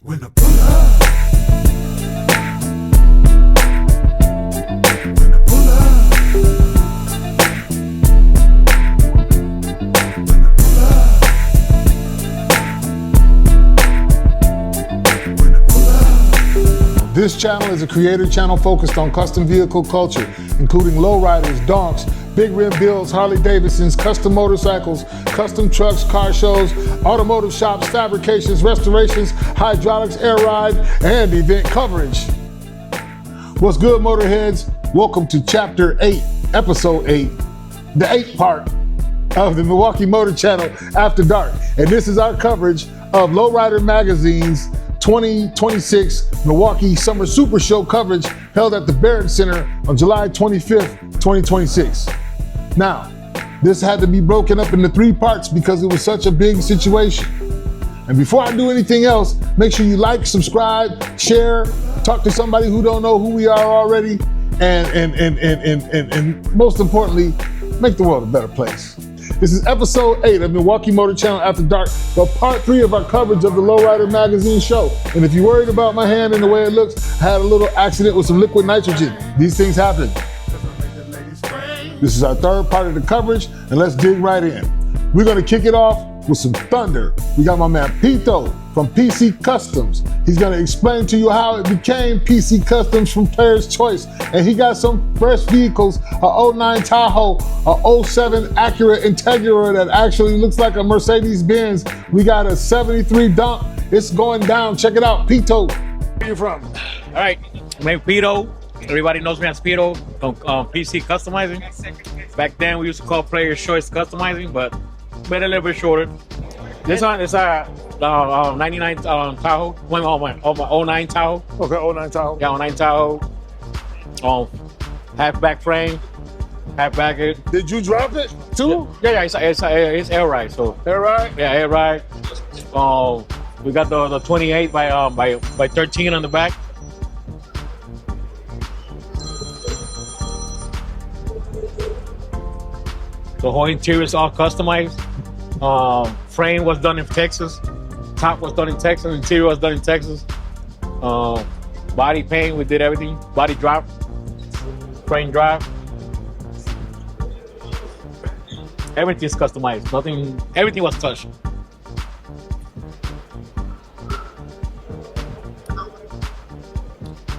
When I pull up, when I pull up, when I pull up, when I pull up. This channel is a creator channel focused on custom vehicle culture, including lowriders, donks, big rim builds, Harley-Davidsons, custom motorcycles, custom trucks, car shows, automotive shops, fabrications, restorations, hydraulics, air ride, and event coverage. What's good, Motorheads? Welcome to Chapter 8, Episode 8, the 8th part of the Milwaukee Motor Channel After Dark. And this is our coverage of Lowrider Magazine's 2026 Milwaukee Summer Super Show coverage held at the Barrett Center on July 25th, 2026. Now, this had to be broken up into 3 parts because it was such a big situation. And before I do anything else, make sure you like, subscribe, share, talk to somebody who don't know who we are already, and most importantly, make the world a better place. This is episode 8 of Milwaukee Motor Channel After Dark, but part 3 of our coverage of the Lowrider Magazine show. And if you're worried about my hand and the way it looks, I had a little accident with some liquid nitrogen. These things happen. This is our 3rd part of the coverage, and let's dig right in. We're gonna kick it off with some thunder. We got my man Pito from PC Customs. He's gonna explain to you how it became PC Customs from Player's Choice. And he got some fresh vehicles, a 09 Tahoe, a 07 Acura Integra that actually looks like a Mercedes-Benz. We got a 73 Dunk. It's going down. Check it out. Pito, where you from? All right, my name is Pito. Everybody knows me as Pito from PC Customizing. Back then, we used to call Player's Choice Customizing, but made it a little bit shorter. This one is a 99 Tahoe, my 09 Tahoe. Okay, 09 Tahoe. Yeah, 09 Tahoe. Half-back frame, half-back it. Did you drop it too? Yeah, it's air ride. So Air ride? yeah, air ride. We got the 28 by 13 on the back. The whole interior is all customized. Frame was done in Texas. Top was done in Texas. Interior was done in Texas. Body paint, we did everything. Body drop, frame drop. Everything's customized. Everything was touched.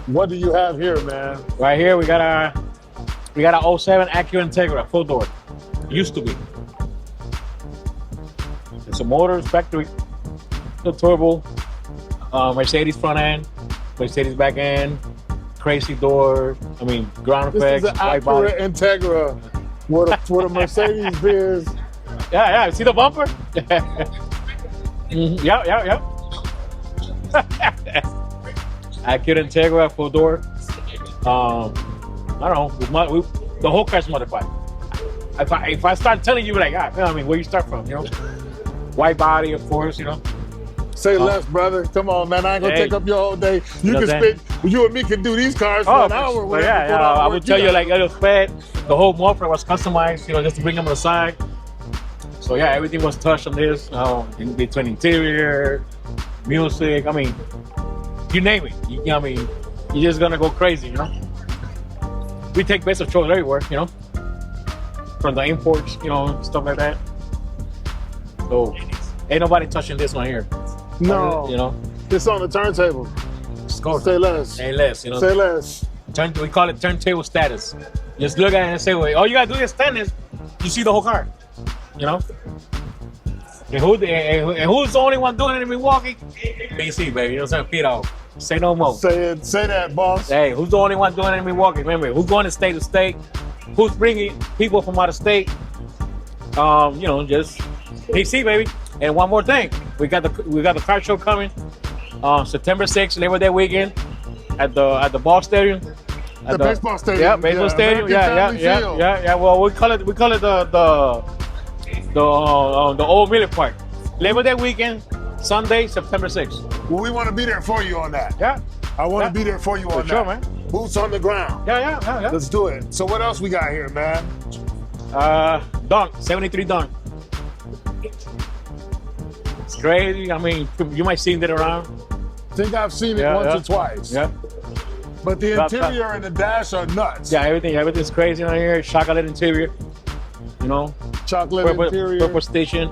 What do you have here, man? Right here, we got a 07 Acura Integra, full door. Used to be. It's a motor's factory, the turbo, Mercedes front end, Mercedes back end, crazy door. Ground effects. This is an white body. Acura Integra with a Mercedes Benz. Yeah. See the bumper? Yep. Acura Integra, full door. I don't know. The whole car's modified. If I start telling you, like, where you start from, white body, of course, Say less, brother. Come on, man. I ain't gonna take up your whole day. You and me can do these cars for an hour. I would tell you, like, it was fed. The whole muffler was customized, just to bring them on the side. So yeah, everything was touched on this. In between interior, music. You name it. You're just gonna go crazy, We take best of choice everywhere, from the imports, stuff like that. So ain't nobody touching this one here. No. It's on the turntable. Say less. Say less, Say less. We call it turntable status. Just look at it and say, well, all you gotta do is stand this. You see the whole car. And who's the only one doing it in Milwaukee? BC, baby. You know what I'm saying? Pito. Say no more. Say that, boss. Hey, who's the only one doing it in Milwaukee? Remember, who's going to state to state? Who's bringing people from out of state? Just PC, baby. And one more thing, we got the car show coming September 6th, Labor Day weekend at the ball stadium. The baseball stadium. Yeah, baseball stadium. Yeah. Well, we call it the old Miller Park. Labor Day weekend, Sunday, September 6th. Well, we want to be there for you on that. Yeah. I want to be there for you on that. Sure, man. Boots on the ground. Yeah. Let's do it. So what else we got here, man? Dunk, 73 Dunk. It's crazy. You might see it around. think I've seen it once or twice. Yeah. But the interior and the dash are nuts. Yeah, everything's crazy on here. Chocolate interior, you know. Chocolate interior. Purple station,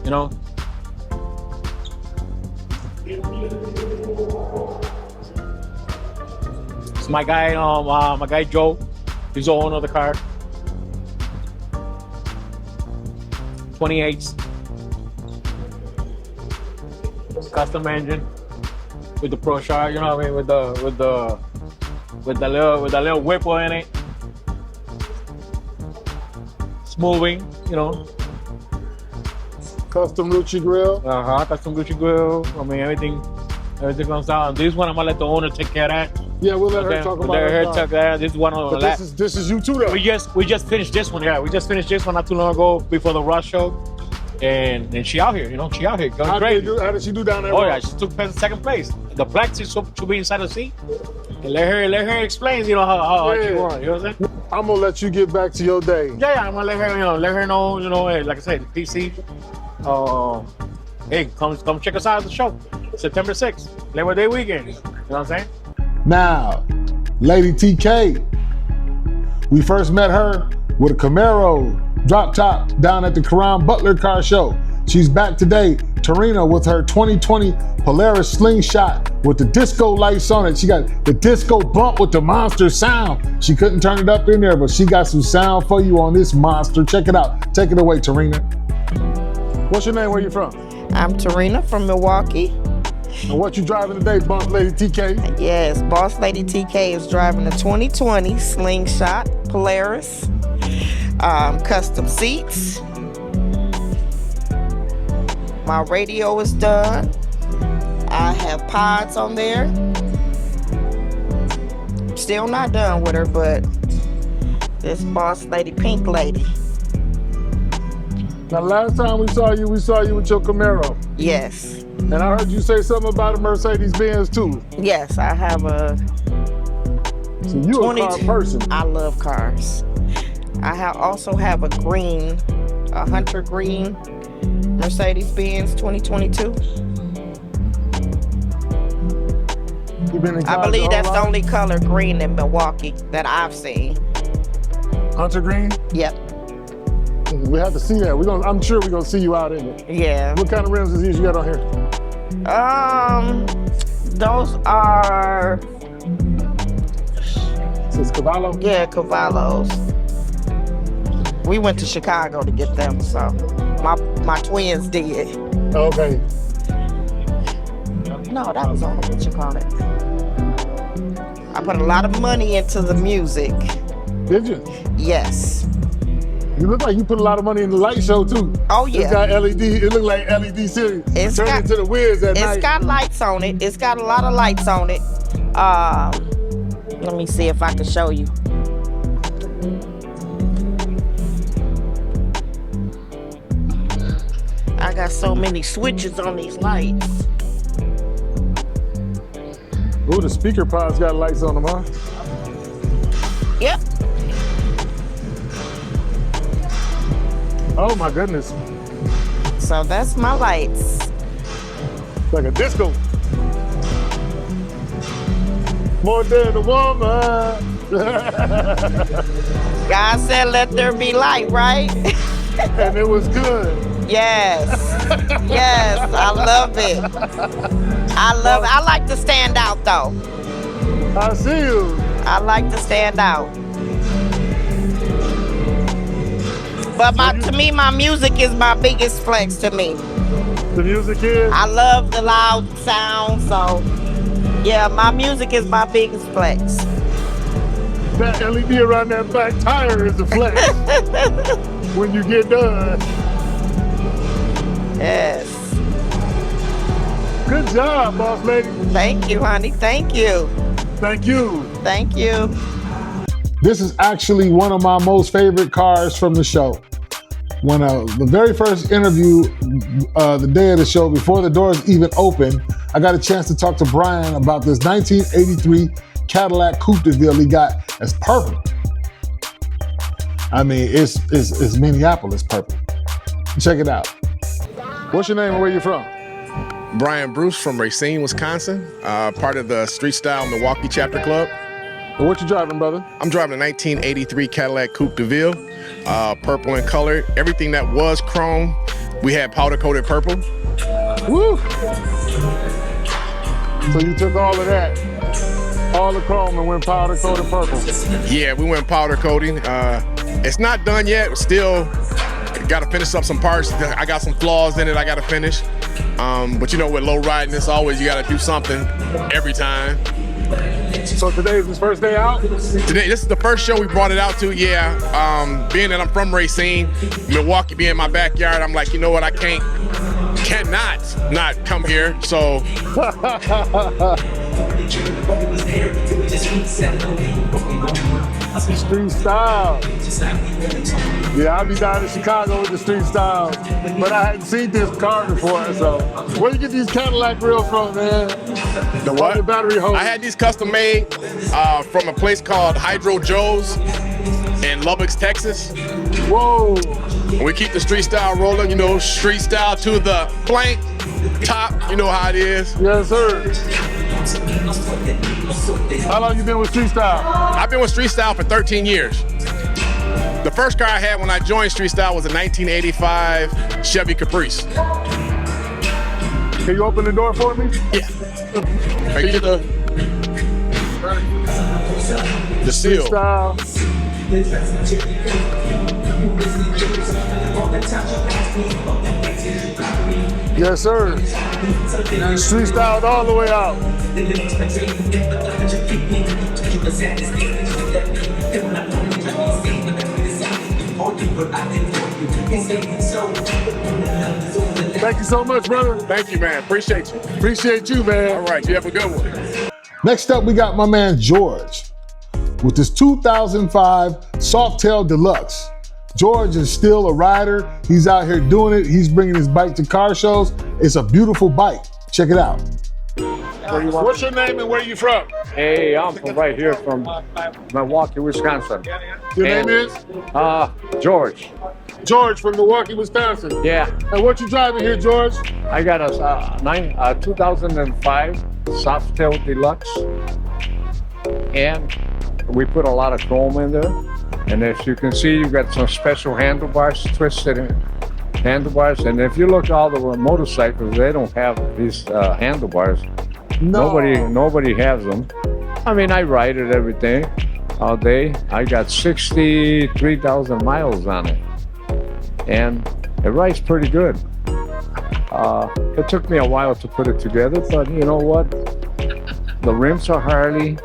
you know. It's my guy Joe. He's the owner of the car. 28s. Custom engine with the Pro Shot, you know what I mean, with the little whipple in it. It's moving, you know. Custom Lucci grill. Custom Gucci grill. I mean, everything comes out. And this one, I'm gonna let the owner take care of that. Yeah, we'll let her talk about it. This is one of the last. This is you too, though. We just finished this one. Yeah, we just finished this one not too long ago before the Rush show, and she out here. You know, she out here going crazy. How did she do down there? Oh yeah, she took second place. The black seat should be inside the seat. And let her explain. You know how she won. You know what I'm saying? I'm gonna let you get back to your day. Yeah, I'm gonna let her know. You know, like I said, PC. Hey, come check us out at the show, September 6th, Labor Day weekend. You know what I'm saying? Now, Lady TK, we first met her with a Camaro drop top down at the Karan Butler Car Show. She's back today, Tarina, with her 2020 Polaris Slingshot with the disco lights on it. She got the disco bump with the monster sound. She couldn't turn it up in there, but she got some sound for you on this monster. Check it out. Take it away, Tarina. What's your name? Where you from? I'm Tarina from Milwaukee. And what you driving today, Boss Lady TK? Yes, Boss Lady TK is driving a 2020 Slingshot Polaris, custom seats. My radio is done. I have pods on there. Still not done with her, but this Boss Lady Pink Lady. Now, last time we saw you with your Camaro. Yes. And I heard you say something about a Mercedes-Benz too. Yes, I have a. So you a car person. I love cars. I also have a hunter green Mercedes-Benz 2022. You been in cars I believe that's the only color green in Milwaukee that I've seen. Hunter green? Yep. We have to see that. I'm sure we're gonna see you out in it. Yeah. What kind of rims is these you got on here? Those are. Is this Cavallo? Yeah, Cavallos. We went to Chicago to get them, so my twins did. Okay. No, that was on what you call it. I put a lot of money into the music. Did you? Yes. You look like you put a lot of money in the light show too. Oh yeah. It's got LED. It look like LED series. Turn into the Wiz at night. It's got lights on it. It's got a lot of lights on it. Let me see if I can show you. I got so many switches on these lights. Ooh, the speaker pods got lights on them, huh? Yep. Oh my goodness. So that's my lights. Like a disco. More than a woman. God said, let there be light, right? And it was good. Yes. Yes, I love it. I like to stand out though. I see you. I like to stand out. But to me, my music is my biggest flex to me. The music is? I love the loud sound, so yeah, my music is my biggest flex. That LED around that back tire is a flex. When you get done. Yes. Good job, boss lady. Thank you, honey. Thank you. Thank you. Thank you. This is actually one of my most favorite cars from the show. When the very first interview, the day of the show, before the doors even opened, I got a chance to talk to Brian about this 1983 Cadillac Coupe de Ville he got as purple. I mean, it's Minneapolis purple. Check it out. What's your name and where you from? Brian Bruce from Racine, Wisconsin, part of the Street Style Milwaukee Chapter Club. And what you driving, brother? I'm driving a 1983 Cadillac Coupe de Ville, purple in color. Everything that was chrome, we had powder coated purple. Woo! So you took all of that, all the chrome, and went powder coated purple. Yeah, we went powder coating. It's not done yet. Still got to finish up some parts. I got some flaws in it I got to finish. But you know, with low riding, it's always you got to do something every time. So today is his first day out? Today, this is the first show we brought it out to, yeah. Being that I'm from Racine, Milwaukee being my backyard, I'm like, you know what, I cannot not come here, so. Street Style. Yeah, I'll be down in Chicago with the Street Style, but I hadn't seen this car before, so. Where you get these Cadillac grills from, man? The what? The battery hose. I had these custom made from a place called Hydro Joe's in Lubbock, Texas. Whoa. We keep the Street Style rolling, you know, Street Style to the plank, top, you know how it is. Yes, sir. How long you been with Street Style? I've been with Street Style for 13 years. The first car I had when I joined Street Style was a 1985 Chevy Caprice. Can you open the door for me? Yeah. Can you get the seal? Style. Yes, sir. Street Style all the way out. Thank you so much, brother. Thank you, man. Appreciate you. Appreciate you, man. All right, you have a good one. Next up, we got my man George with this 2005 Softail Deluxe. George is still a rider. He's out here doing it. He's bringing his bike to car shows. It's a beautiful bike. Check it out. What's your name and where are you from? Hey, I'm from right here from Milwaukee, Wisconsin. Your name is? George. George from Milwaukee, Wisconsin. Yeah. And what you driving here, George? I got a 2005 Softail Deluxe. And we put a lot of chrome in there. And as you can see, you've got some special handlebars, twisted handlebars. And if you look at all the motorcycles, they don't have these handlebars. No. Nobody has them. I mean, I ride it every day, all day. I got 63,000 miles on it. And it rides pretty good. It took me a while to put it together, but you know what? The rims are Harley.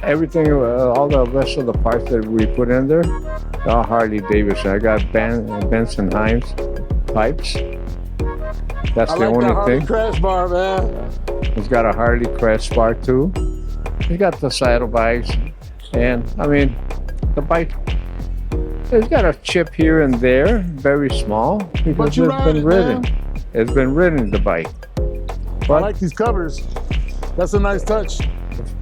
Everything, all the rest of the parts that we put in there are Harley-Davidson. I got Benson Hines pipes. That's the only Harley thing. Crash bar, man. It's got a Harley Crash bar too. You got the saddlebags, and I mean, the bike. It's got a chip here and there, very small, because it's been ridden. It's been ridden, the bike. But I like these covers. That's a nice touch.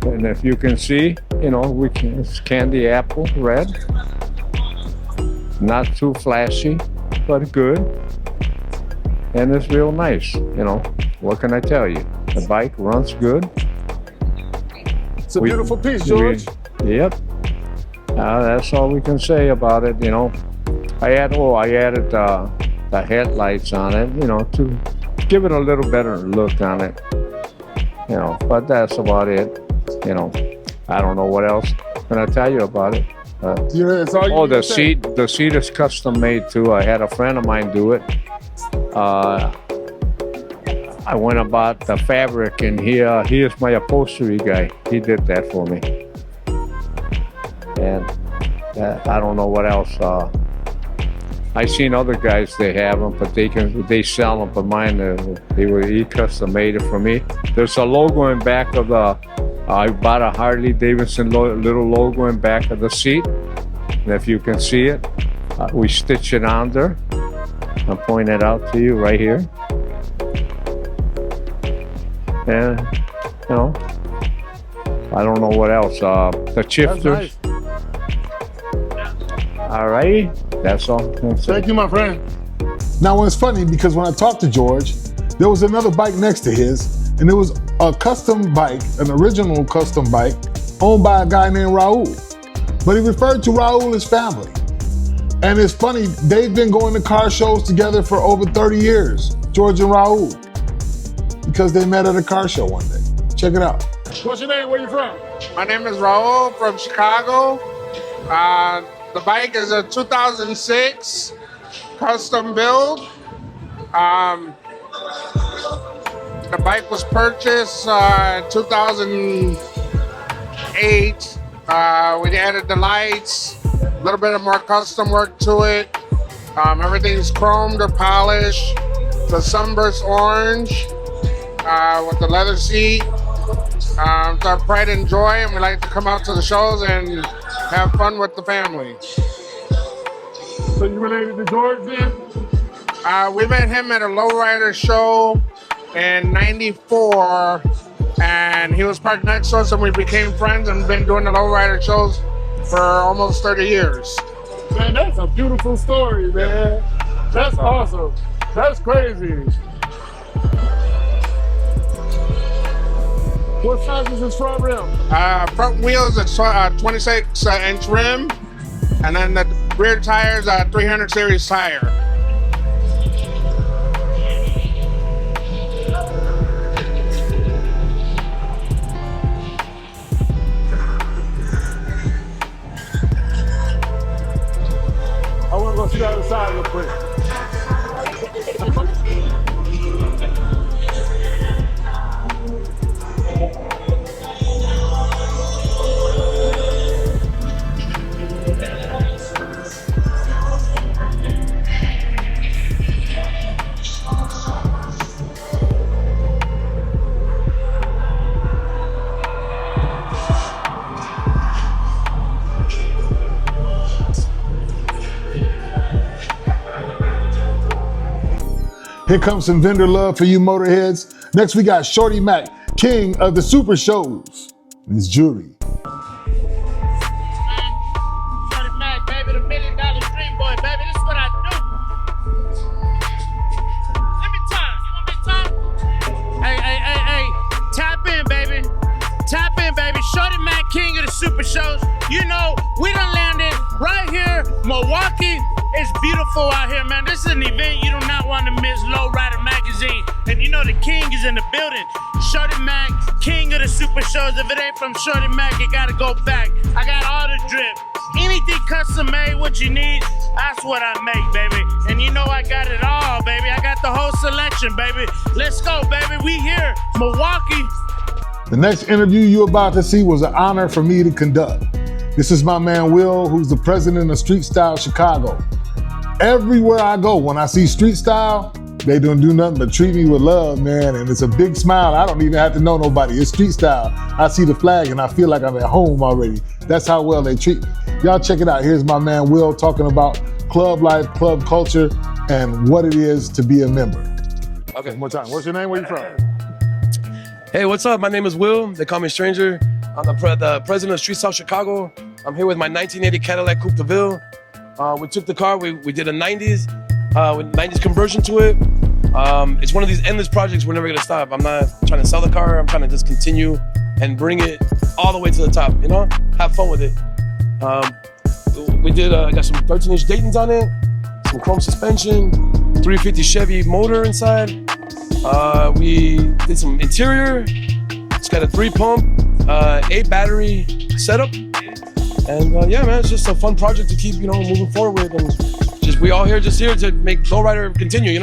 And if you can see, you know, it's candy apple red. Not too flashy, but good. And it's real nice, you know. What can I tell you? The bike runs good. It's a beautiful piece, George. Yep. That's all we can say about it, you know. I added the headlights on it, you know, to give it a little better look on it. You know, but that's about it. You know, I don't know what else can I tell you about it. The seat is custom made too. I had a friend of mine do it. I went about the fabric, and he is my upholstery guy. He did that for me. And I don't know what else. I seen other guys, they have them, but they sell them. But mine, he custom made it for me. There's a logo in back of the. I bought a Harley-Davidson little logo in back of the seat. And if you can see it, we stitch it on there. I'm pointing it out to you right here. And, you know, I don't know what else. The shifters. Nice. All right, that's all. Thank you, my friend. Now, it's funny because when I talked to George, there was another bike next to his, and it was a custom bike, an original custom bike, owned by a guy named Raul. But he referred to Raul as family. And it's funny, they've been going to car shows together for over 30 years, George and Raul, because they met at a car show one day. Check it out. What's your name? Where you from? My name is Raul from Chicago. The bike is a 2006 custom build. The bike was purchased in 2008. We added the lights, a little bit of more custom work to it. Everything's chromed or polished. The sunburst orange with the leather seat. It's our pride and joy, and we like to come out to the shows and have fun with the family. So you related to George then? We met him at a Lowrider show in '94, and he was parked next to us, and we became friends and been doing the Lowrider shows for almost 30 years. Man, that's a beautiful story, man. That's awesome. That's crazy. What size is this front rim? Front wheels is 26-inch rim, and then the rear tires are 300 series tire. I want to go see the other side real quick. Here comes some vendor love for you motorheads. Next we got Shorty Mac, king of the Super Shows, and his jewelry. Shorty Mac, baby, the $1 million dream boy, baby. This is what I do. Give me time. You want me time? Hey. Tap in, baby. Tap in, baby. Shorty Mac, king of the Super Shows. You know, we done landed right here, Milwaukee. It's beautiful out here, man. This is an event you do not want to miss. Lowrider Magazine. And you know the king is in the building. Shorty Mac, king of the Super Shows. If it ain't from Shorty Mac, you gotta go back. I got all the drip. Anything custom made, what you need, that's what I make, baby. And you know I got it all, baby. I got the whole selection, baby. Let's go, baby. We here, Milwaukee. The next interview you're about to see was an honor for me to conduct. This is my man Will, who's the president of Street Style Chicago. Everywhere I go, when I see Street Style, they don't do nothing but treat me with love, man. And it's a big smile. I don't even have to know nobody. It's Street Style. I see the flag and I feel like I'm at home already. That's how well they treat me. Y'all check it out. Here's my man Will talking about club life, club culture, and what it is to be a member. Okay, one more time. What's your name? Where you from? Hey, what's up? My name is Will. They call me Stranger. I'm the president of Street Style Chicago. I'm here with my 1980 Cadillac Coupe de Ville. We took the car, we did a 90s, with 90s conversion to it. It's one of these endless projects we're never gonna stop. I'm not trying to sell the car, I'm trying to just continue and bring it all the way to the top, you know? Have fun with it. We did, I got some 13-inch Daytons on it, some chrome suspension, 350 Chevy motor inside. We did some interior. It's got a 3-pump, 8 battery setup. And yeah, man, it's just a fun project to keep, moving forward with. And just we all here to make Lowrider continue,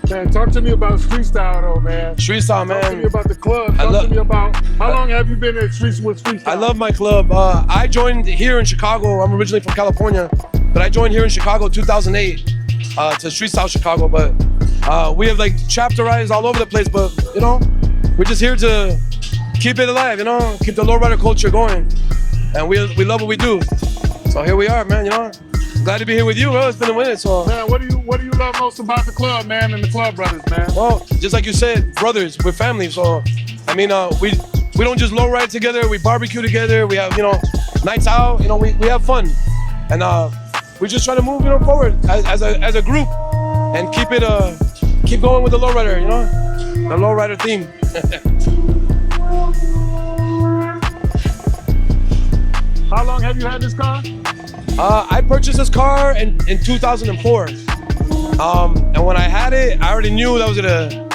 Man, talk to me about Street Style though, man. Street Style, man. Talk to me about the club. Talk to me about how long have you been at Street Style? I love my club. I joined here in Chicago. I'm originally from California, but I joined here in Chicago 2008 to Street Style Chicago. But we have like chapterized all over the place. But we're just here to keep it alive. Keep the Lowrider culture going. And we love what we do. So here we are, man, Glad to be here with you, bro. It's been a minute, so. Man, what do you love most about the club, man, and the club brothers, man? Well, just like you said, brothers, we're family. So, I mean, we don't just low ride together, we barbecue together, we have, nights out, we have fun. And we just try to move, forward as a group and keep it keep going with the lowrider, you know, the lowrider theme. How long have you had this car? I purchased this car in 2004. And when I had it, I already knew that I was gonna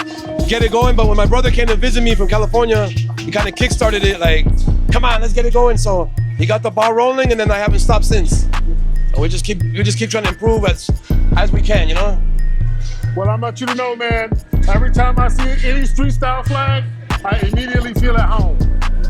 get it going. But when my brother came to visit me from California, he kind of kickstarted it like, come on, let's get it going. So he got the ball rolling, and then I haven't stopped since. So we just keep trying to improve as we can, you know? Well, I want you to know, man, every time I see any street style flag, I immediately feel at home.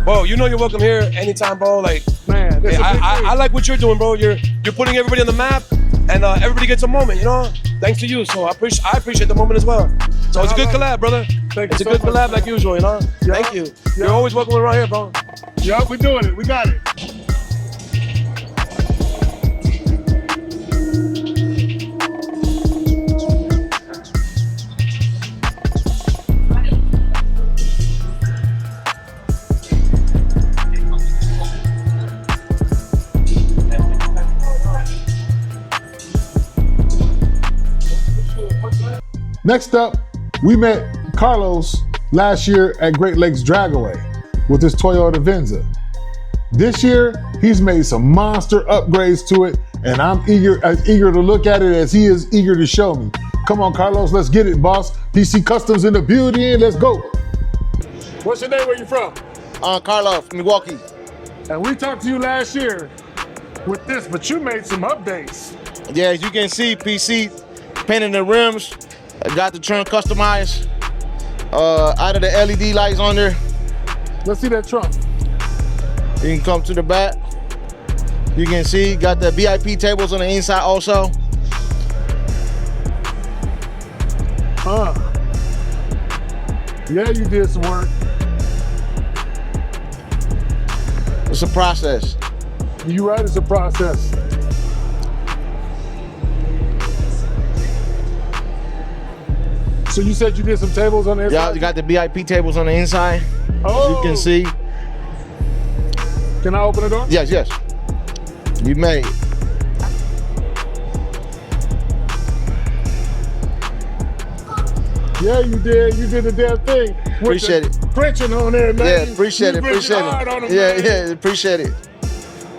Bro, you know you're welcome here anytime, bro. Like, man, hey, I like what you're doing, bro. You're putting everybody on the map, and everybody gets a moment, you know? Thanks to you, so I appreciate the moment as well. So it's a good collab, brother. It's a good collab like usual, you know? Thank you. You're always welcome around here, bro. Yeah, we're doing it. We got it. Next up, we met Carlos last year at Great Lakes Dragaway with his Toyota Venza. This year, he's made some monster upgrades to it, and I'm as eager to look at it as he is eager to show me. Come on, Carlos, let's get it, boss. PC Customs in the building, let's go. What's your name, where you from? Carlos, Milwaukee. And we talked to you last year with this, but you made some updates. Yeah, as you can see, PC painting the rims, got the trunk customized, out of the LED lights on there. Let's see that trunk. You can come to the back. You can see, got the VIP tables on the inside also. Yeah, you did some work. It's a process. You're right, it's a process. So you said you did some tables on the inside? Yeah, you got the VIP tables on the inside. Oh. As you can see. Can I open the door? Yes, yes. You may. Yeah, you did. You did the damn thing. Appreciate it. Frenching on there, man. Yeah, appreciate it. Appreciate it. Yeah, appreciate it.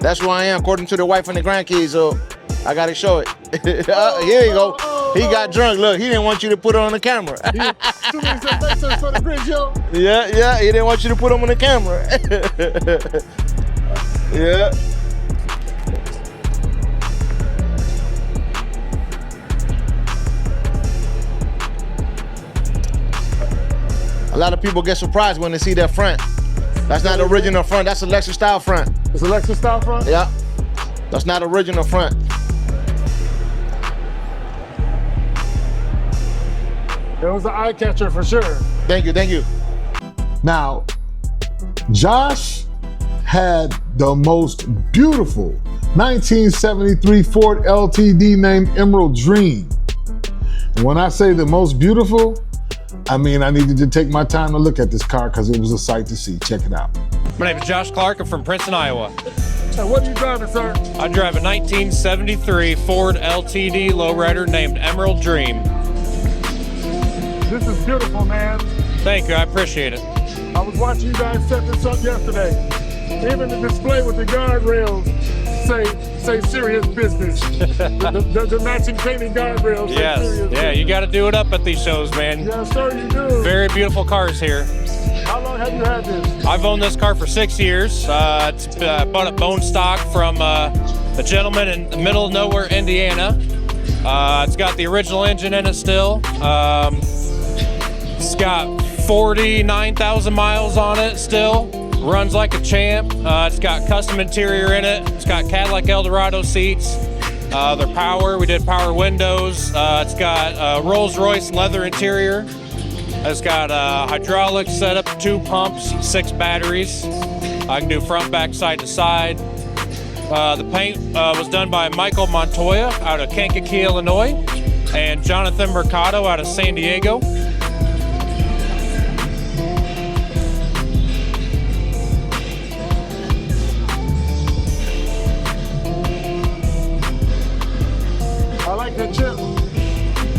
That's who I am, according to the wife and the grandkids. So I gotta show it. Here you go. He got drunk. Look, he didn't want you to put it on the camera. Yeah, he didn't want you to put him on the camera. Yeah. A lot of people get surprised when they see that front. That's not the original front. That's a Lexus style front. It's a Lexus style front? Yeah. That's not original front. It was an eye catcher for sure. Thank you, thank you. Now, Josh had the most beautiful 1973 Ford LTD named Emerald Dream. And when I say the most beautiful, I mean I needed to take my time to look at this car because it was a sight to see. Check it out. My name is Josh Clark. I'm from Princeton, Iowa. What are you driving, sir? I drive a 1973 Ford LTD lowrider named Emerald Dream. This is beautiful, man. Thank you, I appreciate it. I was watching you guys set this up yesterday. Even the display with the guardrails say serious business. the matching painted guardrails. Yes, yeah, you got to do it up at these shows, man. Yes, sir, you do. Very beautiful cars here. How long have you had this? I've owned this car for 6 years. It's bought it bone stock from a gentleman in the middle of nowhere, Indiana. It's got the original engine in it still. It's got 49,000 miles on it still. Runs like a champ. It's got custom interior in it. It's got Cadillac Eldorado seats. They're power. We did power windows. It's got Rolls-Royce leather interior. It's got hydraulics set up, 2 pumps, 6 batteries. I can do front, back, side to side. The paint was done by Michael Montoya out of Kankakee, Illinois, and Jonathan Mercado out of San Diego. I like that chip.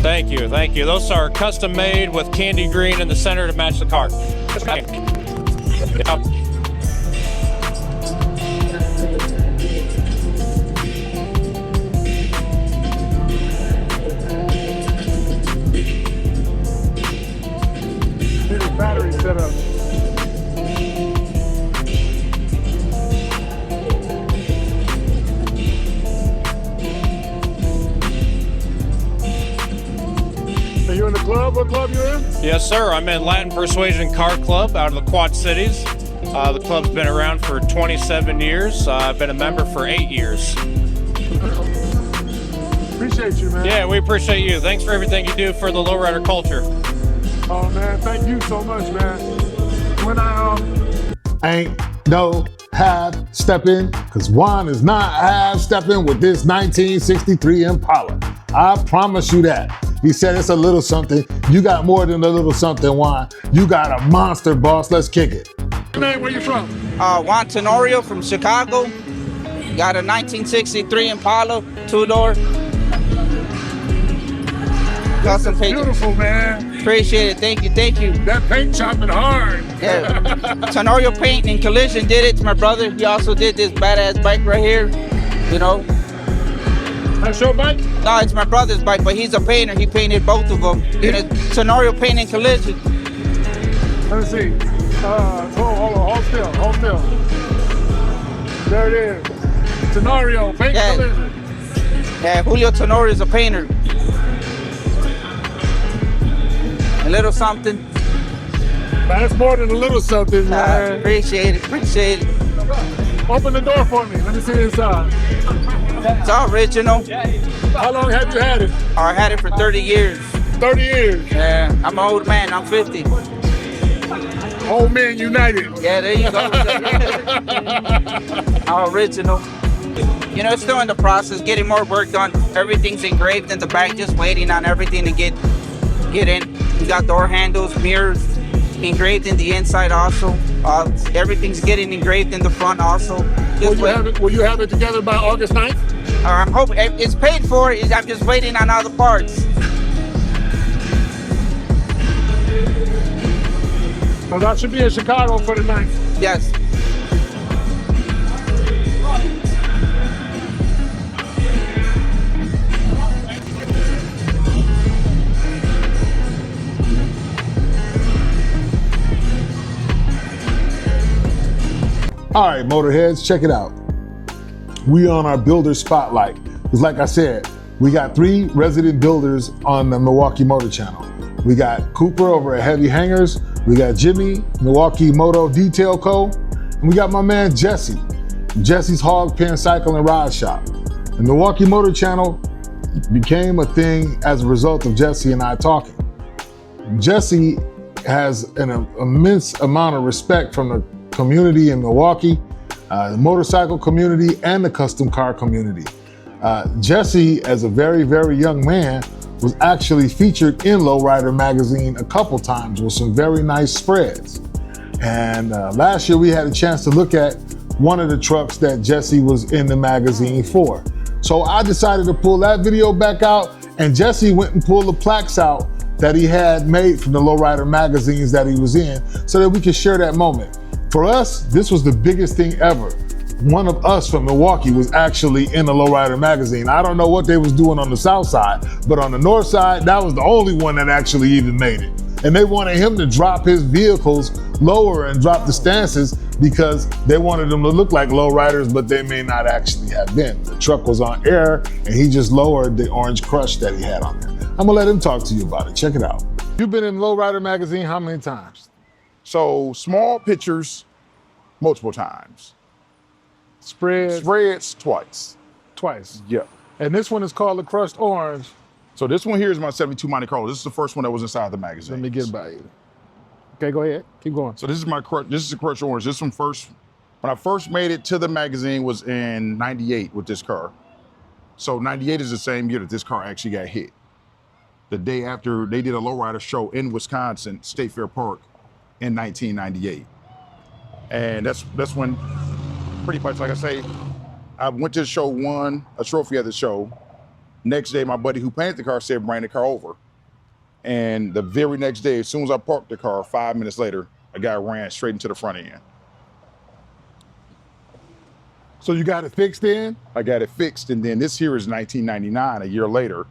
Thank Thank you, thank you. Those are custom made with candy green in the center to match the car. Yep. Battery setup. Are you in the club? What club you in? Yes, sir. I'm in Latin Persuasion Car Club out of the Quad Cities. The club's been around for 27 years. I've been a member for 8 years. Appreciate you, man. Yeah, we appreciate you. Thanks for everything you do for the lowrider culture. Oh, man, thank you so much, man. When I ain't no half-stepping, because Juan is not half-stepping with this 1963 Impala. I promise you that. He said it's a little something. You got more than a little something, Juan. You got a monster, boss. Let's kick it. Name, where you from? Juan Tenorio from Chicago. Got a 1963 Impala, 2-door. Custom paint. Beautiful, man. Appreciate it. Thank you, thank you. That paint chopping hard. Yeah. Tenorio Paint and Collision did it. It's my brother. He also did this badass bike right here. You know. That's your bike? No, it's my brother's bike, but he's a painter. He painted both of them. You know, Tenorio Paint and Collision. Let me see. Hold on, hold still. There it is. Tenorio, Paint and Collision. Yeah, Julio Tenorio is a painter. A little something. That's more than a little something, man. Appreciate it, appreciate it. Open the door for me. Let me see inside. It's all original. How long have you had it? I had it for 30 years. 30 years? Yeah, I'm an old man. I'm 50. Old men united. Yeah, there you go. All original. You know, it's still in the process, getting more work done. Everything's engraved in the back, just waiting on everything to get in. We got door handles, mirrors, engraved in the inside also. Everything's getting engraved in the front also. Will you have it together by August 9th? I'm hoping it's paid for. I'm just waiting on all the parts. So that should be in Chicago for the 9th. Yes. All right, Motorheads, check it out. We on our builder spotlight. Because like I said, we got 3 resident builders on the Milwaukee Motor Channel. We got Cooper over at Heavy Hangers. We got Jimmy, Milwaukee Moto Detail Co. And we got my man Jesse, Jesse's Hog Pen Cycle and Ride Shop. The Milwaukee Motor Channel became a thing as a result of Jesse and I talking. Jesse has an immense amount of respect from the community in Milwaukee, the motorcycle community, and the custom car community. Jesse, as a very, very young man, was actually featured in Lowrider Magazine a couple times with some very nice spreads. And last year we had a chance to look at one of the trucks that Jesse was in the magazine for. So I decided to pull that video back out, and Jesse went and pulled the plaques out that he had made from the Lowrider magazines that he was in so that we could share that moment. For us, this was the biggest thing ever. One of us from Milwaukee was actually in the Lowrider magazine. I don't know what they was doing on the south side, but on the north side, that was the only one that actually even made it. And they wanted him to drop his vehicles lower and drop the stances because they wanted them to look like lowriders, but they may not actually have been. The truck was on air and he just lowered the orange crush that he had on there. I'm gonna let him talk to you about it. Check it out. You've been in Lowrider magazine how many times? So small pictures, multiple times. Spreads twice. Twice? Yeah. And this one is called the Crushed Orange. So this one here is my 72 Monte Carlo. This is the first one that was inside the magazine. Let me get it by you. Okay, go ahead. Keep going. So this is the Crushed Orange. This one when I first made it to the magazine was in 98 with this car. So 98 is the same year that this car actually got hit. The day after they did a lowrider show in Wisconsin, State Fair Park in 1998. And that's when pretty much, like I say, I went to the show, won a trophy at the show. Next day, my buddy who painted the car said, bring the car over. And the very next day, as soon as I parked the car, 5 minutes later, a guy ran straight into the front end. So you got it fixed in? I got it fixed, and then this here is 1999, a year later.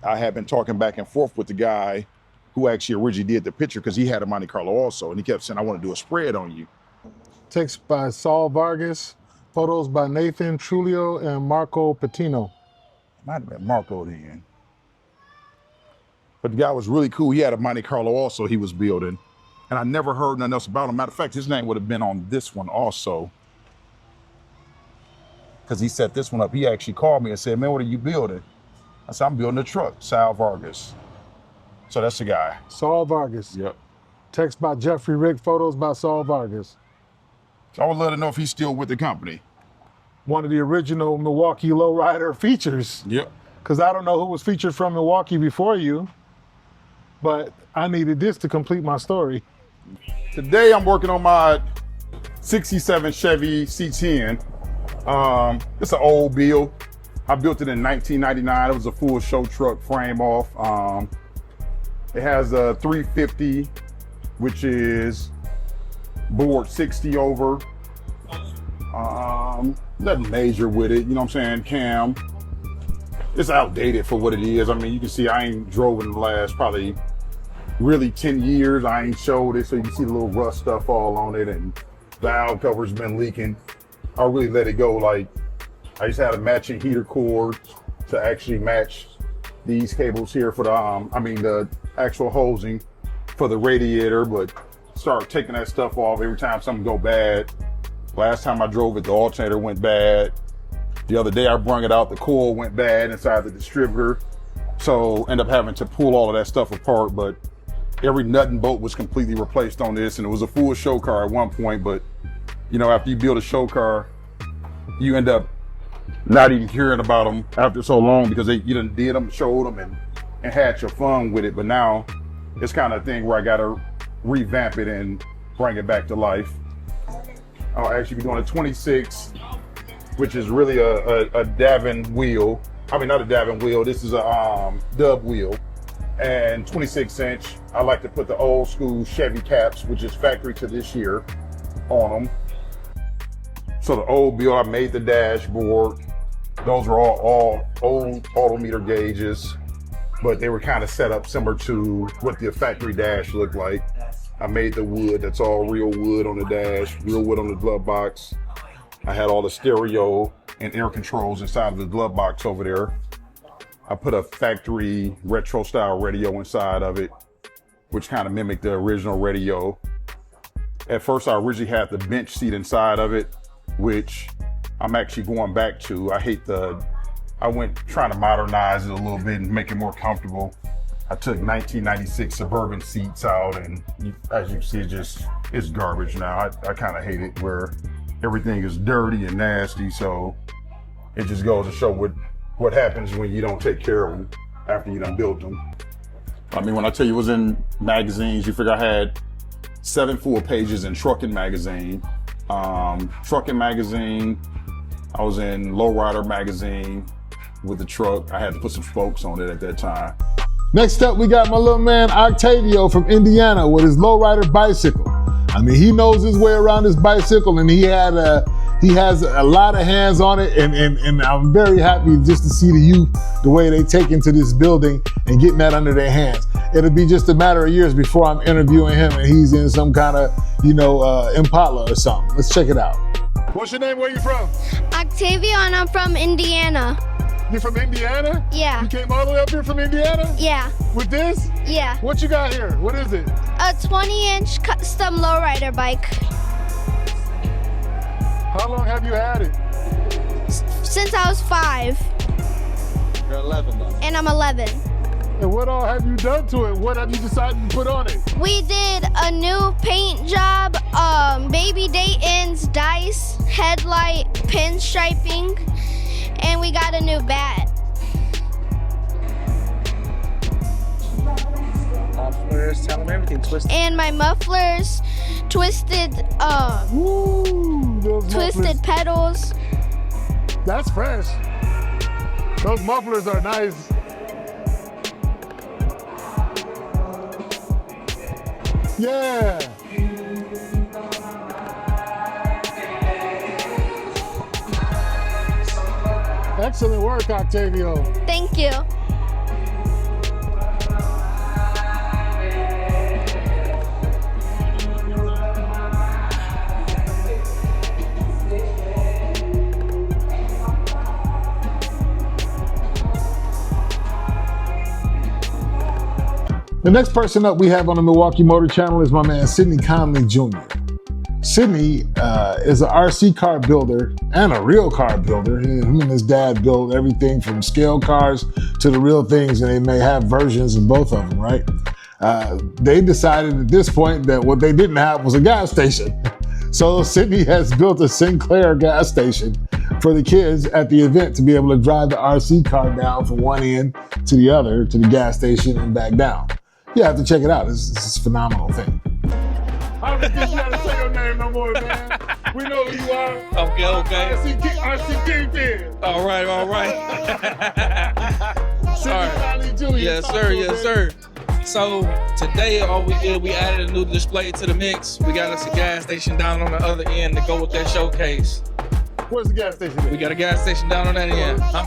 I had been talking back and forth with the guy who actually originally did the picture because he had a Monte Carlo also, and he kept saying, I want to do a spread on you. Text by Saul Vargas, photos by Nathan Trulio and Marco Patino. Might have been Marco then. But the guy was really cool. He had a Monte Carlo also he was building, and I never heard nothing else about him. Matter of fact, his name would have been on this one also, because he set this one up. He actually called me and said, man, what are you building? I said, I'm building a truck, Sal Vargas. So that's the guy. Saul Vargas. Yep. Text by Jeffrey Rick, photos by Saul Vargas. So I would love to know if he's still with the company. One of the original Milwaukee Lowrider features. Yep. Because I don't know who was featured from Milwaukee before you, but I needed this to complete my story. Today I'm working on my 67 Chevy C10. It's an old build. I built it in 1999. It was a full show truck frame off. It has a 350, which is board 60 over. Nothing major with it, you know what I'm saying? Cam. It's outdated for what it is. I mean, you can see I ain't drove in the last probably really 10 years. I ain't showed it, so you can see the little rust stuff all on it, and valve cover's been leaking. I really let it go. Like, I just had a matching heater cord to actually match these cables here for the actual hosing for the radiator, but start taking that stuff off every time something go bad. Last time I drove it, the alternator went bad. The other day I brung it out, the coil went bad inside the distributor. So end up having to pull all of that stuff apart, but every nut and bolt was completely replaced on this, and it was a full show car at one point, but you know, after you build a show car, you end up not even caring about them after so long because you done did them, showed them, and had your fun with it. But now it's kind of a thing where I gotta revamp it and bring it back to life. I'll actually be doing a 26, which is really a Davin wheel. I mean, not a Davin wheel, this is a dub wheel. And 26 inch, I like to put the old school Chevy caps, which is factory to this year, on them. So the old build, I made the dashboard. Those are all old autometer gauges, but they were kind of set up similar to what the factory dash looked like. I made the wood, that's all real wood on the dash, real wood on the glove box. I had all the stereo and air controls inside of the glove box over there. I put a factory retro style radio inside of it, which kind of mimicked the original radio. At first, I originally had the bench seat inside of it, which I'm actually going back to. I went trying to modernize it a little bit and make it more comfortable. I took 1996 Suburban seats out, and as you can see, it's garbage now. I kind of hate it where everything is dirty and nasty, so it just goes to show what happens when you don't take care of them after you done built them. I mean, when I tell you it was in magazines, you figure I had 7 full pages in Trucking Magazine. Trucking Magazine, I was in Lowrider Magazine with the truck. I had to put some spokes on it at that time. Next up, we got my little man Octavio from Indiana with his Lowrider bicycle. I mean, he knows his way around his bicycle, and he has a lot of hands on it, and I'm very happy just to see the youth, the way they take into this building and getting that under their hands. It'll be just a matter of years before I'm interviewing him and he's in some kind of, Impala or something. Let's check it out. What's your name? Where you from? Octavio, and I'm from Indiana. You from Indiana? Yeah. You came all the way up here from Indiana? Yeah. With this? Yeah. What you got here? What is it? A 20-inch custom lowrider bike. How long have you had it? Since I was 5. You're 11 now. And I'm 11. And what all have you done to it? What have you decided to put on it? We did a new paint job, baby Dayton's dice, headlight, pinstriping, and we got a new bat. Mufflers, tell them everything twisted. And my mufflers, twisted pedals. That's fresh. Those mufflers are nice. Yeah. Excellent work, Octavio. Thank you. The next person up we have on the Milwaukee Motor Channel is my man, Sidney Conley Jr. Sidney is an RC car builder and a real car builder. Him and his dad build everything from scale cars to the real things, and they may have versions of both of them, right? They decided at this point that what they didn't have was a gas station. So Sidney has built a Sinclair gas station for the kids at the event to be able to drive the RC car down from one end to the other, to the gas station and back down. You have to check it out. It's a phenomenal thing. I don't think you gotta say your name no more, man. We know who you are. Okay. RC Kingpin. All right. Sidney Jr. Yes, sir. So today, all we did, we added a new display to the mix. We got us a gas station down on the other end to go with that showcase. Where's the gas station? We got a gas station down on that end. Huh?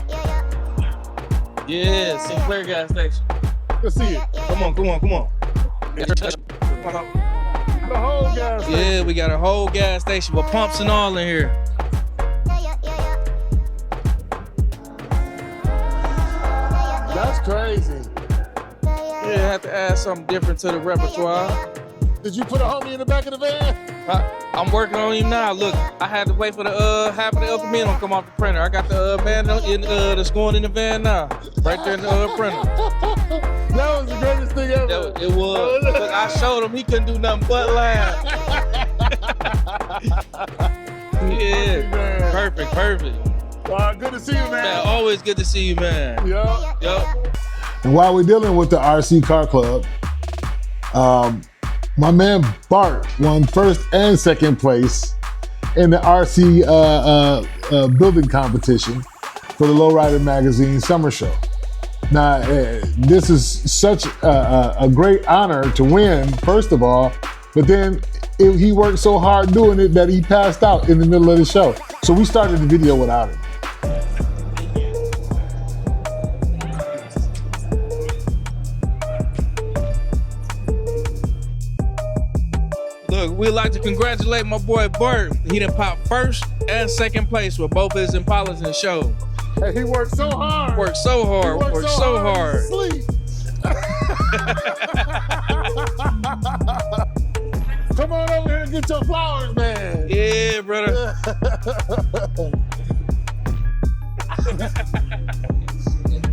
Yeah, Sinclair gas station. Let's see it. Come on. The whole gas station. Yeah, we got a whole gas station with pumps and all in here. That's crazy. Yeah, have to add something different to the repertoire. Did you put a homie in the back of the van? I'm working on him now. Look, I had to wait for the half of the El Camino to come off the printer. I got the man that's going in the van now, right there in the printer. That was the greatest thing ever. It was. But I showed him he couldn't do nothing but laugh. Yeah, perfect. Good to see you, man. Always good to see you, man. Yup. And while we're dealing with the RC Car Club, my man Bart won first and second place in the RC building competition for the Lowrider Magazine Summer Show. Now, this is such a great honor to win, first of all, but then he worked so hard doing it that he passed out in the middle of the show. So we started the video without him. Look, we'd like to congratulate my boy Bert. He done popped first and second place with both his Impalas in the show. Hey, he worked so hard. Worked so hard. Sleep. Come on over here and get your flowers, man. Yeah, brother.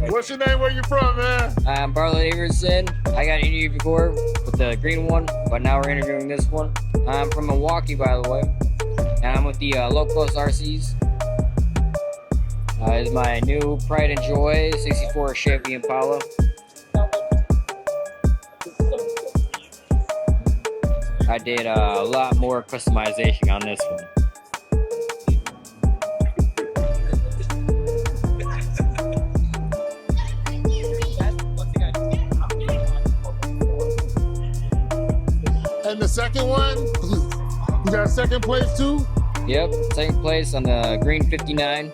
What's your name? Where you from, man? I'm Harley-Davidson. I got an interview before with the green one, but now we're interviewing this one. I'm from Milwaukee, by the way, and I'm with the Low Close RCs. It's my new Pride and Joy 64 Chevy Impala. I did a lot more customization on this one. And the second one, you got second place too? Yep, second place on the green 59.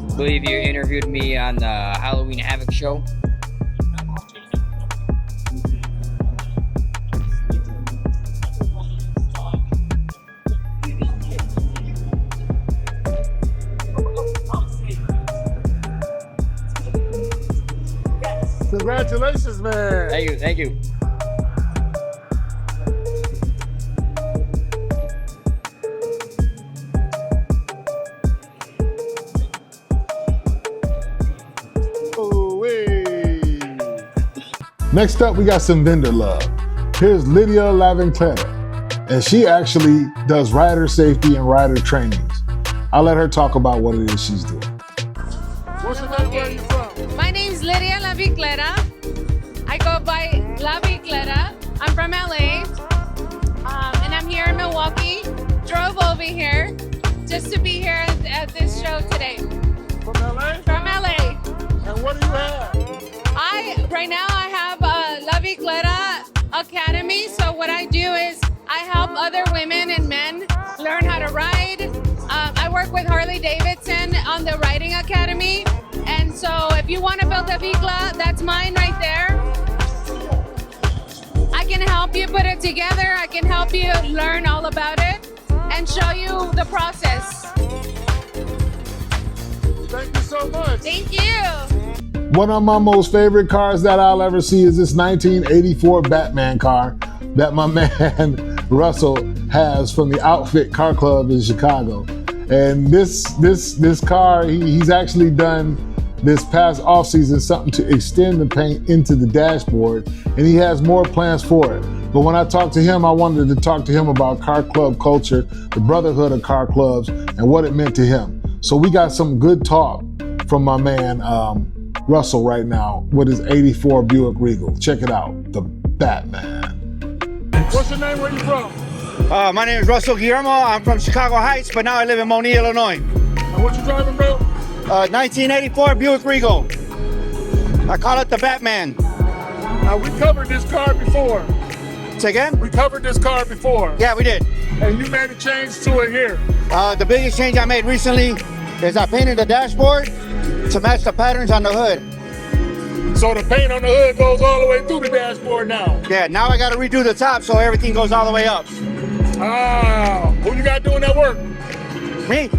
I believe you interviewed me on the Halloween Havoc show. Congratulations, man. Thank you. Next up, we got some vendor love. Here's Lydia Lavincletta, and she actually does rider safety and rider trainings. I'll let her talk about what it is she's doing. What's your name? Where are you from? My name's Lydia Lavincletta. I go by Lavincletta. I'm from LA, and I'm here in Milwaukee. Drove over here just to be here at this show today. From LA? From LA. And what do you have? Right now I have a La Bicicleta Academy. So what I do is I help other women and men learn how to ride. I work with Harley-Davidson on the riding academy. And so if you want to build a bicla, that's mine right there. I can help you put it together. I can help you learn all about it and show you the process. Thank you so much. Thank you. One of my most favorite cars that I'll ever see is this 1984 Batman car that my man Russell has from the Outfit Car Club in Chicago. And this car, he's actually done this past off season something to extend the paint into the dashboard, and he has more plans for it. But when I talked to him, I wanted to talk to him about car club culture, the brotherhood of car clubs, and what it meant to him. So we got some good talk from my man Russell right now with his 84 Buick Regal. Check it out, the Batman. What's your name? Where you from? My name is Russell Guillermo. I'm from Chicago Heights, but now I live in Moni, Illinois. And what you driving, bro? 1984 Buick Regal. I call it the Batman. Now, we covered this car before. Say again? We covered this car before. Yeah, we did. And you made a change to it here. The biggest change I made recently is I painted the dashboard to match the patterns on the hood. So the paint on the hood goes all the way through the dashboard now? Yeah, now I got to redo the top so everything goes all the way up. Ah, who you got doing that work? Me.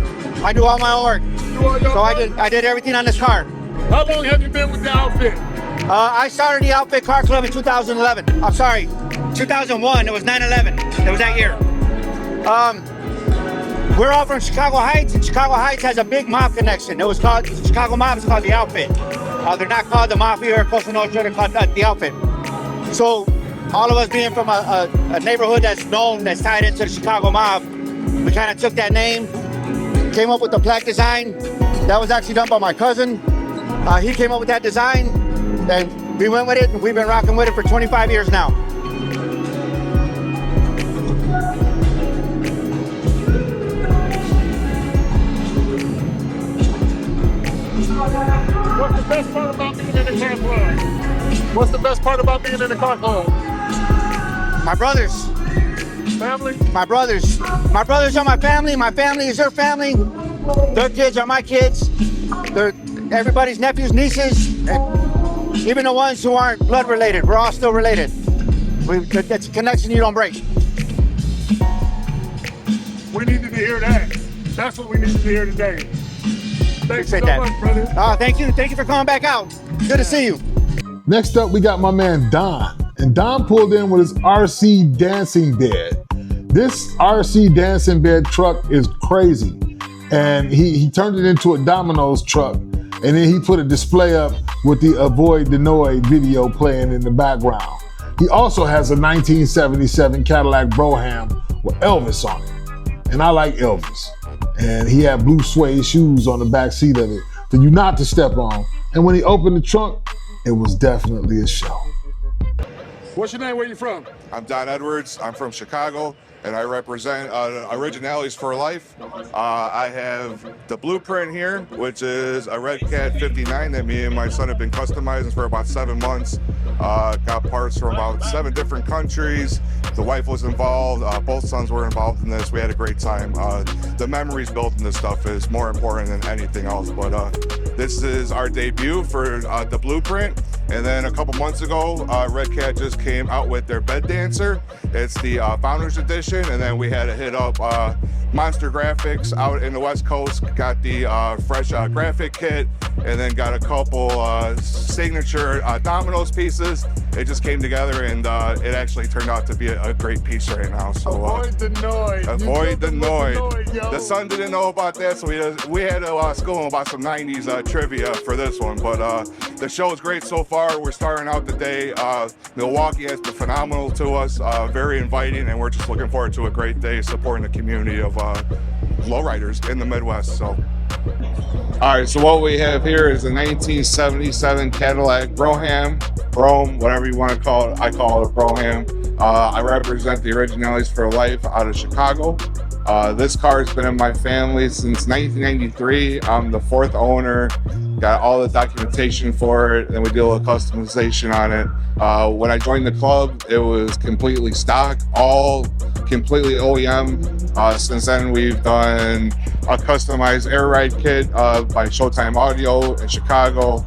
I do all my own work. So I did everything on this car. How long have you been with the outfit? I started the Outfit Car Club in 2011. I'm sorry, 2001. It was 9/11. It was that year. We're all from Chicago Heights, and Chicago Heights has a big mob connection. It was called Chicago Mob. It's called the Outfit. They're not called the Mafia or Cosa Nostra. They're called the Outfit. So all of us being from a neighborhood that's known, that's tied into the Chicago Mob, we kind of took that name, came up with the plaque design. That was actually done by my cousin. He came up with that design, and we went with it, and we've been rocking with it for 25 years now. What's the best part about being in the car club? What's the best part about being in the car club? My brothers. Family? My brothers. My brothers are my family. My family is their family. Their kids are my kids. They're everybody's nephews, nieces, and even the ones who aren't blood related. We're all still related. That's a connection you don't break. We needed to hear that. That's what we needed to hear today. Thanks so that. much, brother. Thank you. Thank you for coming back out. Good to see you. Next up, we got my man Don. And Don pulled in with his RC dancing bed. This RC dancing bed truck is crazy. And he turned it into a Domino's truck. And then he put a display up with the Avoid the Noise video playing in the background. He also has a 1977 Cadillac Brougham with Elvis on it. And I like Elvis. And he had blue suede shoes on the back seat of it for you not to step on. And when he opened the trunk, it was definitely a show. What's your name? Where you from? I'm Don Edwards. I'm from Chicago, and I represent Originalities for Life. I have the blueprint here, which is a Red Cat 59 that me and my son have been customizing for about 7 months. Got parts from about 7 different countries. The wife was involved. Both sons were involved in this. We had a great time. The memories built in this stuff is more important than anything else. But this is our debut for the blueprint. And then a couple months ago, Red Cat just came out with their bed dancer. It's the Founders Edition. And then we had to hit up Monster Graphics out in the West Coast. Got the fresh graphic kit. And then got a couple signature Domino's pieces. It just came together, and it actually turned out to be a great piece right now. So avoid the noise. Avoid the noise. The son didn't know about that, so we had to school him about some 90s trivia for this one. But the show is great so far. We're starting out the day. Milwaukee has been phenomenal to us, very inviting, and we're just looking forward to a great day supporting the community of lowriders in the Midwest. So. All right, so what we have here is a 1977 Cadillac Brougham, whatever you want to call it. I call it a Brougham. I represent the Originalities for Life out of Chicago. This car has been in my family since 1993. I'm the 4th owner. got all the documentation for it, and we did a little customization on it. When I joined the club, it was completely stock, all completely OEM. Since then, we've done a customized air ride kit by Showtime Audio in Chicago,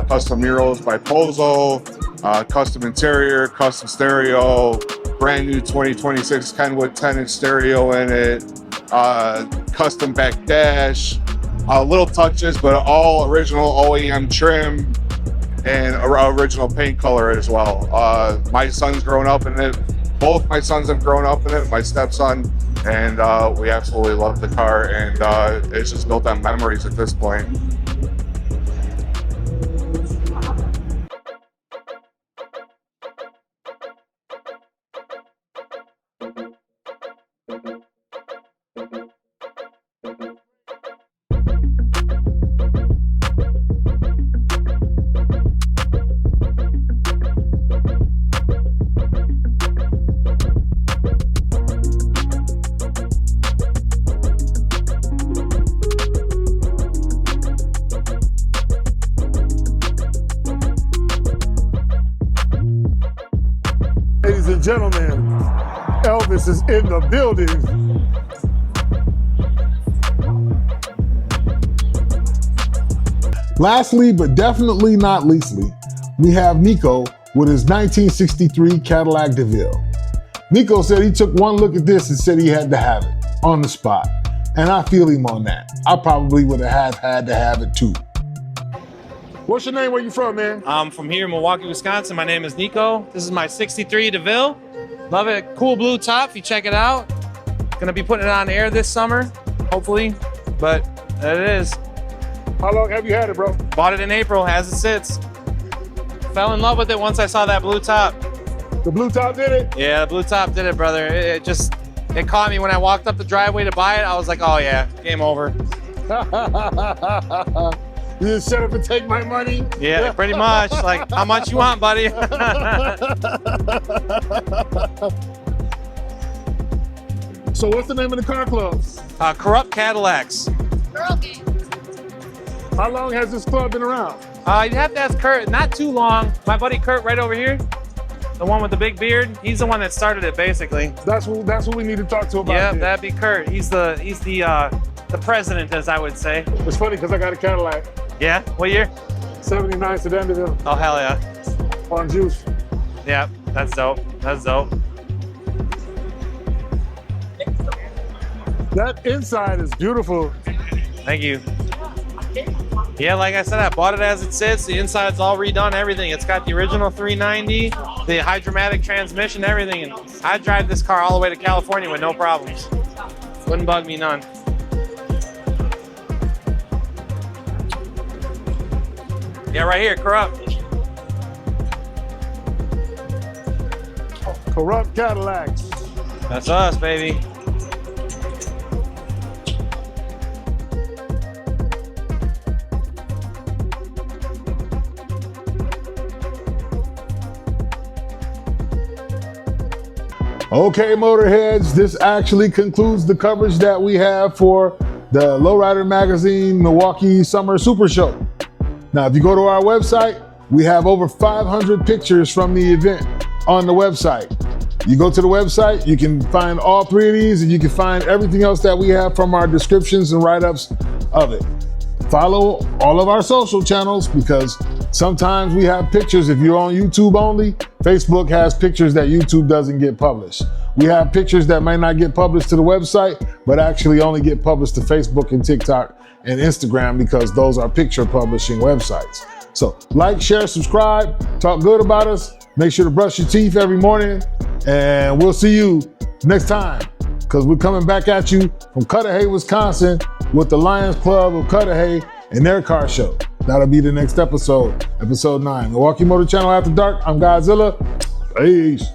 custom murals by Pozo, custom interior, custom stereo, brand new 2026 Kenwood 10-inch stereo in it, custom back dash, little touches, but all original OEM trim and original paint color as well. My son's grown up in it. Both my sons have grown up in it, my stepson, and we absolutely love the car, and it's just built on memories at this point. Ladies and gentlemen, Elvis is in the building. Lastly, but definitely not leastly, we have Nico with his 1963 Cadillac DeVille. Nico said he took one look at this and said he had to have it on the spot. And I feel him on that. I probably would have had to have it too. What's your name? Where you from, man? I'm from here in Milwaukee, Wisconsin. My name is Nico. This is my 63 DeVille. Love it. Cool blue top, if you check it out. Gonna be putting it on air this summer, hopefully. But there it is. How long have you had it, bro? Bought it in April, as it sits. Fell in love with it once I saw that blue top. The blue top did it? Yeah, the blue top did it, brother. It caught me when I walked up the driveway to buy it. I was like, oh yeah, game over. You just set up to take my money? Yeah, pretty much. Like, how much you want, buddy? So what's the name of the car club? Corrupt Cadillacs. How long has this club been around? You'd have to ask Kurt. Not too long. My buddy Kurt right over here, the one with the big beard, he's the one that started it, basically. That's what we need to talk to about. Yeah, here. that'd be Kurt. He's the president, as I would say. It's funny because I got a Cadillac. Yeah? What year? 79 sedan DeVille. Oh, hell yeah. On juice. Yeah, that's dope. That's dope. That inside is beautiful. Thank you. Yeah, like I said, I bought it as it sits. The inside's all redone, everything. It's got the original 390, the hydromatic transmission, everything. And I'd drive this car all the way to California with no problems. Wouldn't bug me none. Yeah, right here, Corrupt. Corrupt Cadillacs. That's us, baby. Okay, Motorheads, this actually concludes the coverage that we have for the Lowrider Magazine Milwaukee Summer Super Show. Now, if you go to our website, we have over 500 pictures from the event on the website. You go to the website, you can find all three of these, and you can find everything else that we have from our descriptions and write-ups of it. Follow all of our social channels because sometimes we have pictures. If you're on YouTube only, Facebook has pictures that YouTube doesn't get published. We have pictures that may not get published to the website, but actually only get published to Facebook and TikTok and Instagram because those are picture publishing websites. So like, share, subscribe, talk good about us. Make sure to brush your teeth every morning, and we'll see you next time because we're coming back at you from Cudahy, Wisconsin with the Lions Club of Cudahy and their car show. That'll be the next episode, episode 9. Milwaukee Motor Channel After Dark. I'm Godzilla. Peace.